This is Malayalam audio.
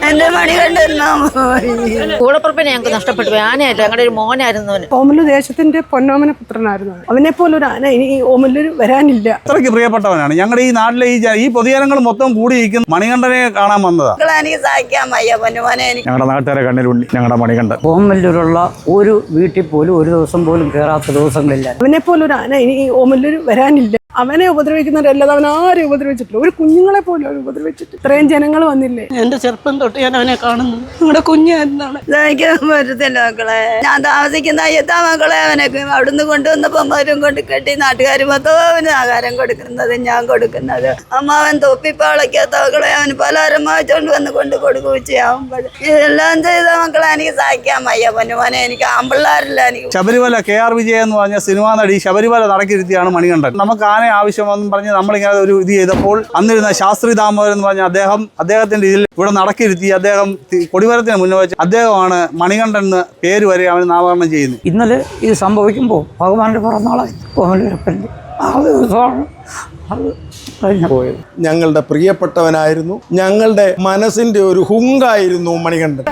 എന്റെ മണികണ്ഠൻ കൂടപ്പുറപ്പിനെ ഞങ്ങൾക്ക് നഷ്ടപ്പെട്ടു. ആനയായിട്ട് ഞങ്ങളുടെ ഒരു മോനായിരുന്നു. ഓമല്ലൂർ ദേശത്തിന്റെ പൊന്നോമന പുത്രനായിരുന്നു. അവനെ പോലൊരു ആന ഇനി ഓമല്ലൂർ വരാനില്ല. അത്രയ്ക്ക് പ്രിയപ്പെട്ടവനാണ്. ഞങ്ങളുടെ ഈ നാട്ടിലെ ഈ പൊതുജനങ്ങൾ മൊത്തം കൂടിയിരിക്കുന്ന മണികണ്ഠനെ കാണാൻ വന്നതാ. എനിക്ക് സഹിക്കാൻ വയ്യ പൊന്നുമോനെ. ഞങ്ങളുടെ നാട്ടുകാരെ കണ്ണിലുണ്ടി ഞങ്ങളുടെ മണികണ്ഠൻ. ഓമല്ലൂരുള്ള ഒരു വീട്ടിൽ പോലും ഒരു ദിവസം പോലും കയറാത്ത ദിവസങ്ങളില്ല. അവനെ പോലൊരു ആന ഇനി ഓമല്ലൂർ വരാനില്ല. അവനെ ഉപദ്രവിക്കുന്നവരല്ലാതെ അവൻ ആരും ഉപദ്രവിച്ചിട്ടില്ല. ഒരു കുഞ്ഞുങ്ങളെ പോലും അവർ ഉപദ്രവിച്ചിട്ട് ഇത്രയും ജനങ്ങൾ വന്നില്ലേ. എന്റെ ചെറുപ്പം തൊട്ട് ഞാൻ അവനെ കാണുന്നു. നിങ്ങളുടെ കുഞ്ഞായിരുന്നാണ്. സഹിക്കാൻ പറ്റത്തില്ല മക്കളെ. ഞാൻ താമസിക്കുന്ന അയ്യത്താ മക്കളെ അവനൊക്കെ അവിടുന്ന് കൊണ്ടുവന്നപ്പോ അവരും കൊണ്ട് കെട്ടി നാട്ടുകാർ മൊത്തം അവന് ആഹാരം കൊടുക്കുന്നത് ഞാൻ കൊടുക്കുന്നത്. അമ്മാവൻ തൊപ്പിപ്പാളയ്ക്കാത്ത മക്കളെ അവന് പലഹാരം വാങ്ങിച്ചോണ്ട് വന്ന് കൊണ്ട് കൊടുക്കുകയും ചെയ്യാവുമ്പോൾ ഇതെല്ലാം ചെയ്ത മക്കളെ എനിക്ക് സഹിക്കാൻ വയ്യ പൊന്നുമോനെ. എനിക്ക് ആമ്പിള്ളാരില്ല. എനിക്ക് ശബരിമല KR വിജയ എന്ന് പറഞ്ഞ സിനിമാ നടി ശബരിമല നടക്കിരുത്തിയാണ് മണികണ്ഠൻ. നമുക്ക് ആനയെ ആവശ്യമെന്ന് പറഞ്ഞ് നമ്മളിങ്ങനെ ഒരു ഇത് ചെയ്തപ്പോൾ അന്നിരുന്ന ശാസ്ത്രി ദാമോദരൻ എന്ന് പറഞ്ഞ അദ്ദേഹത്തിന്റെ ഇതിൽ ഇവിടെ നടക്കിരുത്തി അദ്ദേഹം കൊടിമരത്തിന് മുന്നേ വെച്ച് അദ്ദേഹമാണ് മണികണ്ഠൻ എന്ന് പേര് വരെ അവന് നാമകരണം ചെയ്യുന്നത്. ഇന്നലെ ഇത് സംഭവിക്കുമ്പോൾ ഭഗവാന്റെ പിറന്നാളായി ഓമല്ലൂരപ്പൻ്റെ ആ ദിവസമാണ് അത് കഴിഞ്ഞു പോയത്. ഞങ്ങളുടെ പ്രിയപ്പെട്ടവനായിരുന്നു. ഞങ്ങളുടെ മനസ്സിന്റെ ഒരു ഹുങ്കായിരുന്നു മണികണ്ഠൻ.